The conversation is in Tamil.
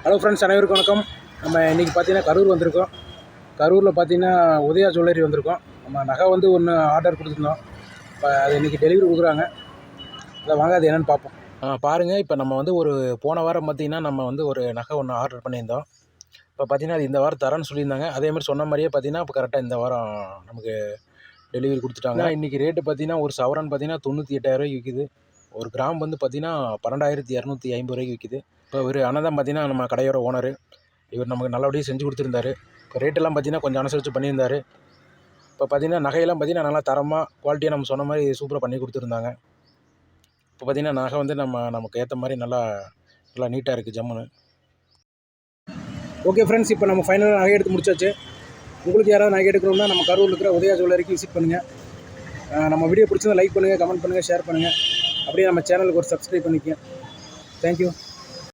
ஹலோ ஃப்ரெண்ட்ஸ், அனைவருக்கும் வணக்கம். நம்ம இன்றைக்கி பார்த்தீங்கன்னா கரூர் வந்திருக்கோம். கரூரில் பார்த்தீங்கன்னா உதயா ஜுவல்லரி வந்திருக்கோம். நம்ம நகை வந்து ஒன்று ஆர்டர் கொடுத்துருந்தோம். இப்போ அது இன்றைக்கி டெலிவரி கொடுக்குறாங்க. அதை வாங்க, அது என்னென்னு பார்ப்போம். பாருங்கள், இப்போ நம்ம வந்து போன வாரம் பார்த்திங்கன்னா நம்ம வந்து ஒரு நகை ஒன்று ஆர்டர் பண்ணியிருந்தோம். இப்போ பார்த்திங்கன்னா அது இந்த வாரம் தரேன்னு சொல்லியிருந்தாங்க. அதேமாதிரி சொன்ன மாதிரியே பார்த்திங்கன்னா இப்போ கரெக்டாக இந்த வாரம் நமக்கு டெலிவரி கொடுத்துட்டாங்க. இன்றைக்கி ரேட்டு பார்த்திங்கன்னா ஒரு சவரன் பார்த்திங்கன்னா 98,000 விற்கிது. ஒரு கிராம் வந்து பார்த்திங்கன்னா 12,250 விற்கிது. இப்போ ஒரு அண்ணன் தான் பார்த்திங்கன்னா நம்ம கடையோட ஓனர். இவர் நமக்கு நல்லபடியாக செஞ்சு கொடுத்துருந்தாரு. இப்போ ரேட்டெல்லாம் பார்த்திங்கன்னா கொஞ்சம் அனுசரித்து பண்ணியிருந்தார். இப்போ பார்த்திங்கன்னா நகையெல்லாம் பார்த்திங்கன்னா நல்லா தரமாக குவாலிட்டியாக நம்ம சொன்ன மாதிரி சூப்பராக பண்ணி கொடுத்துருந்தாங்க. இப்போ பார்த்திங்கன்னா நகை வந்து நமக்கு ஏற்ற மாதிரி நல்லா நீட்டாக இருக்குது, ஜம்முன்னு. ஓகே ஃப்ரெண்ட்ஸ், இப்போ நம்ம ஃபைனலாக நகை எடுத்து முடிச்சாச்சு. உங்களுக்கு யாராவது நகை எடுக்கணும்னா நம்ம கரூரில் இருக்கிற உதயா ஜுவல்லரிக்கு விசிட் பண்ணுங்கள். நம்ம வீடியோ பிடிச்சதை லைக் பண்ணுங்கள், கமெண்ட் பண்ணுங்கள், ஷேர் பண்ணுங்கள். அப்படியே நம்ம சேனலுக்கு ஒரு சப்ஸ்கிரைப் பண்ணிக்கங்க. தேங்க்யூ.